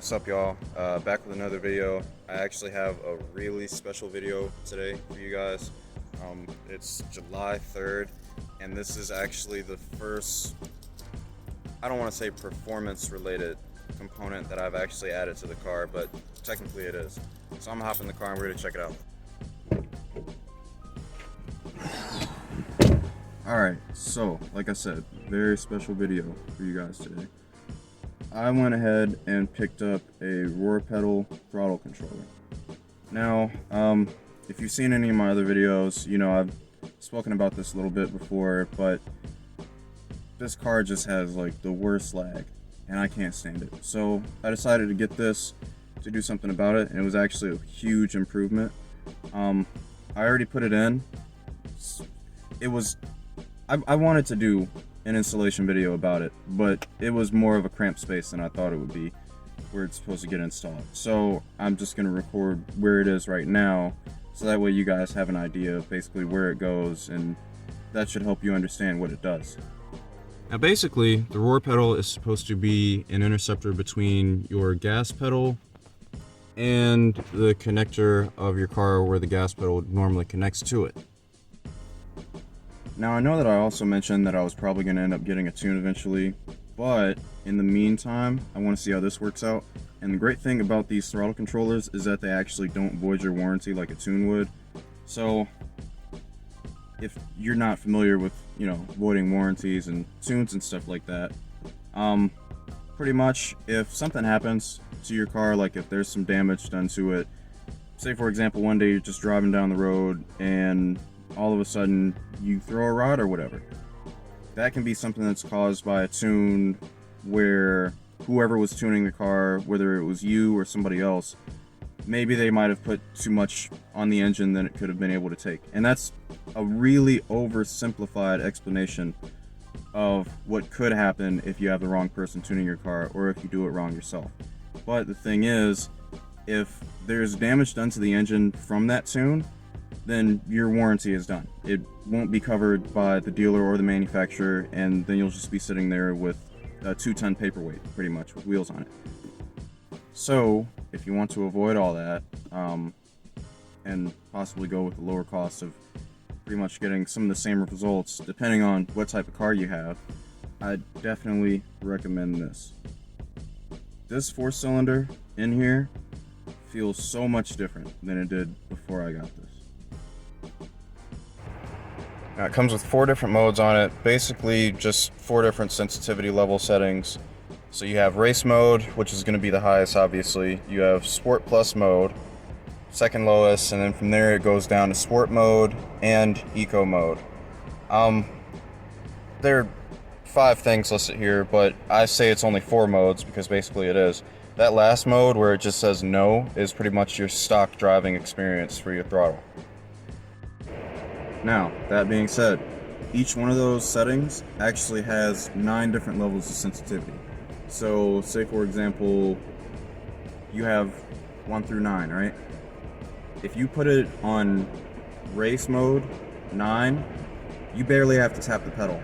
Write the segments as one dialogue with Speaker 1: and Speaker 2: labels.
Speaker 1: What's up, y'all? Back with another video. I actually have a really special video today for you guys. It's July 3rd, and this is actually the first, I don't want to say performance related component that I've actually added to the car, but technically it is. So I'm gonna hop in the car and we're gonna check it out. Alright, so like I said, very special video for you guys today. I went ahead and picked up a roar pedal throttle controller. Now, if you've seen any of my other videos, you know I've spoken about this a little bit before, but this car just has like the worst lag, and I can't stand it. So I decided to get this to do something about it, and it was actually a huge improvement. I already put it in. I wanted to do an installation video about it, but it was more of a cramped space than I thought it would be where it's supposed to get installed. So I'm just going to record where it is right now, so that way you guys have an idea of basically where it goes, and that should help you understand what it does. Now basically, the roar pedal is supposed to be an interceptor between your gas pedal and the connector of your car where the gas pedal normally connects to it. Now I know that I also mentioned that I was probably going to end up getting a tune eventually, but in the meantime, I want to see how this works out. And the great thing about these throttle controllers is that they actually don't void your warranty like a tune would. So if you're not familiar with, you know, voiding warranties and tunes and stuff like that, pretty much if something happens to your car, like if there's some damage done to it, say for example one day you're just driving down the road and all of a sudden you throw a rod or whatever, that can be something that's caused by a tune where whoever was tuning the car, whether it was you or somebody else, maybe they might have put too much on the engine than it could have been able to take. And that's a really oversimplified explanation of what could happen if you have the wrong person tuning your car, or if you do it wrong yourself. But the thing is, if there's damage done to the engine from that tune, then your warranty is done. It won't be covered by the dealer or the manufacturer, and then you'll just be sitting there with a 2-ton paperweight, pretty much, with wheels on it. So, if you want to avoid all that, and possibly go with the lower cost of pretty much getting some of the same results, depending on what type of car you have, I definitely recommend this. This 4-cylinder in here feels so much different than it did before I got this. Now it comes with 4 different modes on it, basically just 4 different sensitivity level settings. So you have race mode, which is going to be the highest obviously. You have sport plus mode, second lowest, and then from there it goes down to sport mode and eco mode. There are 5 things listed here, but I say it's only 4 modes because basically it is. That last mode where it just says no is pretty much your stock driving experience for your throttle. Now, that being said, each one of those settings actually has 9 different levels of sensitivity. So, say for example, you have 1 through 9, right? If you put it on race mode, 9, you barely have to tap the pedal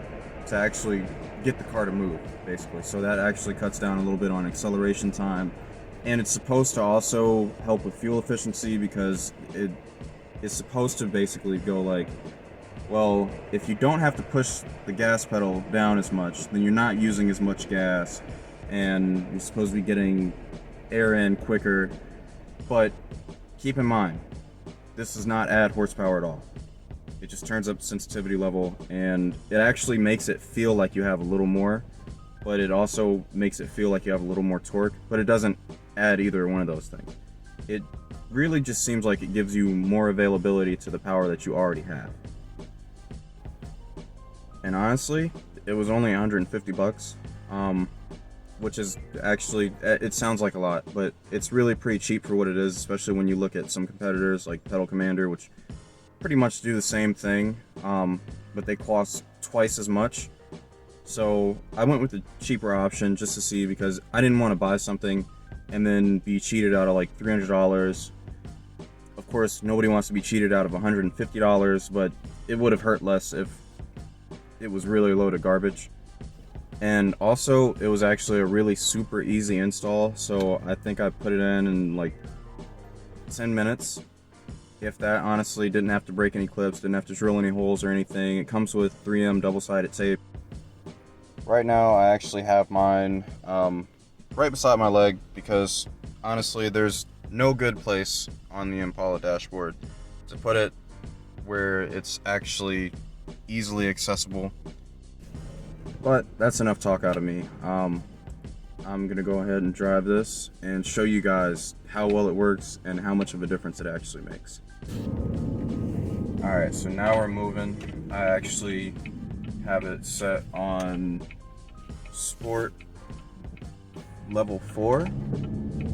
Speaker 1: to actually get the car to move, basically. So that actually cuts down a little bit on acceleration time. And it's supposed to also help with fuel efficiency, because it is supposed to basically go like, well, if you don't have to push the gas pedal down as much, then you're not using as much gas, and you're supposed to be getting air in quicker. But keep in mind, this does not add horsepower at all. It just turns up the sensitivity level, and it actually makes it feel like you have a little more, but it also makes it feel like you have a little more torque, but it doesn't add either one of those things. It really just seems like it gives you more availability to the power that you already have. And honestly, it was only 150 bucks, which is actually, it sounds like a lot, but it's really pretty cheap for what it is, especially when you look at some competitors like Pedal Commander, which pretty much do the same thing, but they cost twice as much. So I went with the cheaper option just to see, because I didn't want to buy something and then be cheated out of like $300. Of course, nobody wants to be cheated out of $150, but it would have hurt less if it was really a load of garbage. And also, it was actually a really super easy install, so I think I put it in like 10 minutes. If that, honestly, didn't have to break any clips, didn't have to drill any holes or anything. It comes with 3M double-sided tape. Right now, I actually have mine right beside my leg because, honestly, there's no good place on the Impala dashboard to put it where it's actually easily accessible. But that's enough talk out of me. I'm gonna go ahead and drive this and show you guys how well it works and how much of a difference it actually makes. Alright, so now we're moving. I actually have it set on Sport level 4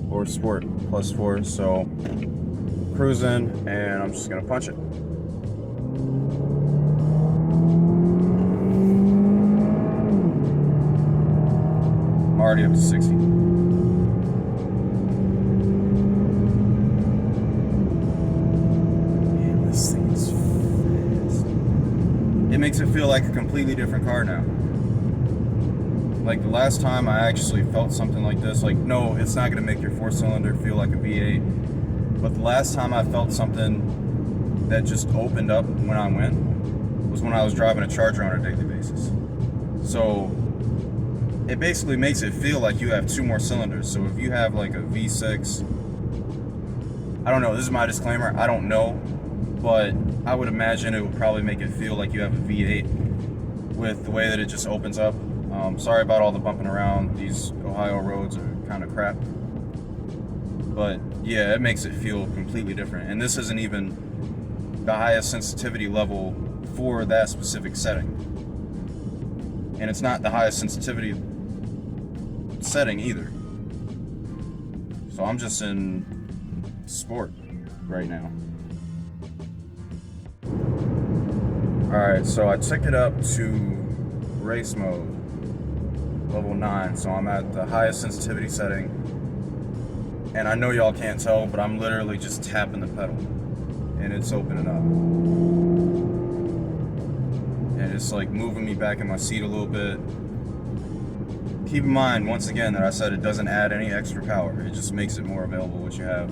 Speaker 1: or Sport plus 4, so cruising, and I'm just gonna punch it. I'm already up to 60. Man, this thing is fast. It makes it feel like a completely different car now. Like the last time I actually felt something like this, like no, it's not gonna make your 4-cylinder feel like a V8, but the last time I felt something that just opened up when I went was when I was driving a Charger on a daily basis. So it basically makes it feel like you have 2 more cylinders. So if you have like a V6, I don't know, this is my disclaimer, I don't know, but I would imagine it would probably make it feel like you have a V8 with the way that it just opens up. Sorry about all the bumping around. These Ohio roads are kind of crap. But yeah, it makes it feel completely different. And this isn't even the highest sensitivity level for that specific setting. And it's not the highest sensitivity setting either. So I'm just in Sport right now. Alright, so I took it up to race mode, level 9, so I'm at the highest sensitivity setting. And I know y'all can't tell, but I'm literally just tapping the pedal and it's opening up. And it's like moving me back in my seat a little bit. Keep in mind, once again, that I said it doesn't add any extra power. It just makes it more available, what you have.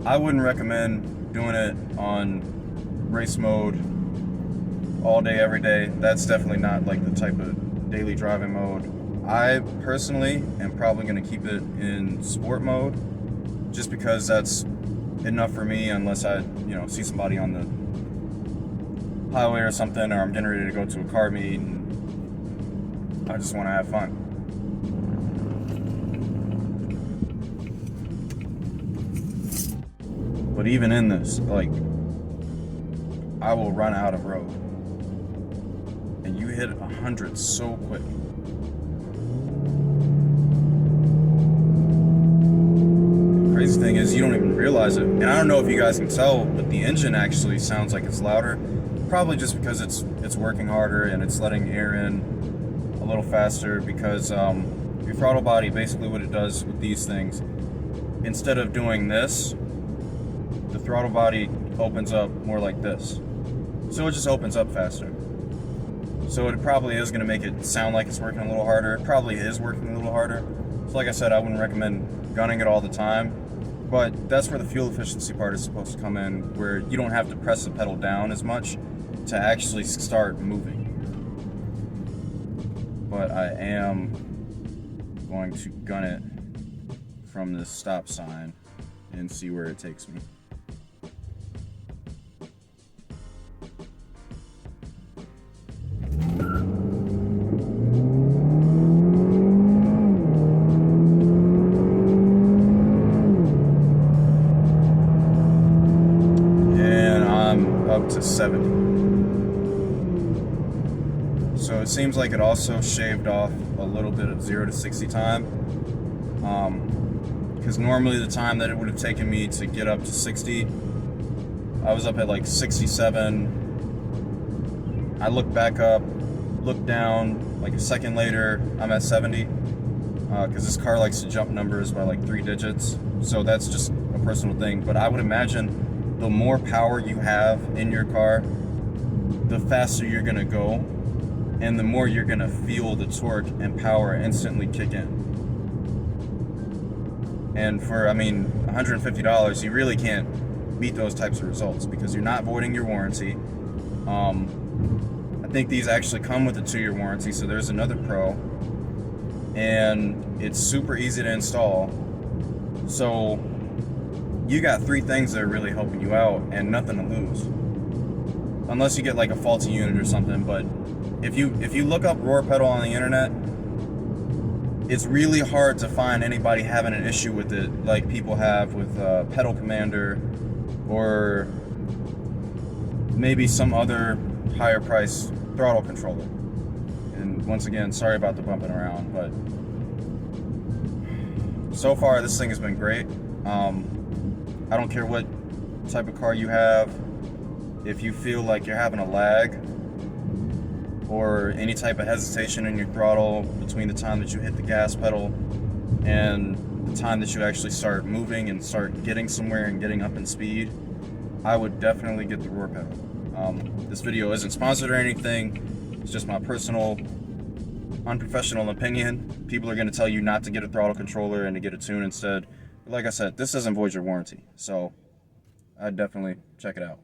Speaker 1: I wouldn't recommend doing it on race mode all day, every day. That's definitely not like the type of daily driving mode. I personally am probably going to keep it in Sport mode just because that's enough for me, unless I, see somebody on the highway or something, or I'm getting ready to go to a car meet and I just want to have fun. But even in this, like, I will run out of road. And you hit 100 so quick. The crazy thing is you don't even realize it. And I don't know if you guys can tell, but the engine actually sounds like it's louder. Probably just because it's working harder and it's letting air in a little faster, because your throttle body, basically what it does with these things, instead of doing this, the throttle body opens up more like this. So it just opens up faster. So it probably is going to make it sound like it's working a little harder. It probably is working a little harder. So like I said, I wouldn't recommend gunning it all the time. But that's where the fuel efficiency part is supposed to come in, where you don't have to press the pedal down as much to actually start moving. But I am going to gun it from this stop sign and see where it takes me. Up to 70. So it seems like it also shaved off a little bit of 0 to 60 time, because normally the time that it would have taken me to get up to 60, I was up at like 67. I looked back up, looked down, like a second later I'm at 70, because this car likes to jump numbers by like 3 digits, so that's just a personal thing. But I would imagine the more power you have in your car, the faster you're gonna go and the more you're gonna feel the torque and power instantly kick in. And for, I mean, $150, you really can't beat those types of results because you're not voiding your warranty. I think these actually come with a 2-year warranty, so there's another pro. And it's super easy to install. So you got 3 things that are really helping you out and nothing to lose. Unless you get like a faulty unit or something, but if you look up roar pedal on the internet, it's really hard to find anybody having an issue with it like people have with Pedal Commander or maybe some other higher price throttle controller. And once again, sorry about the bumping around, but so far this thing has been great. I don't care what type of car you have. If you feel like you're having a lag or any type of hesitation in your throttle between the time that you hit the gas pedal and the time that you actually start moving and start getting somewhere and getting up in speed, I would definitely get the roar pedal. This video isn't sponsored or anything. It's just my personal, unprofessional opinion. People are going to tell you not to get a throttle controller and to get a tune instead. But like I said, this doesn't void your warranty, so I'd definitely check it out.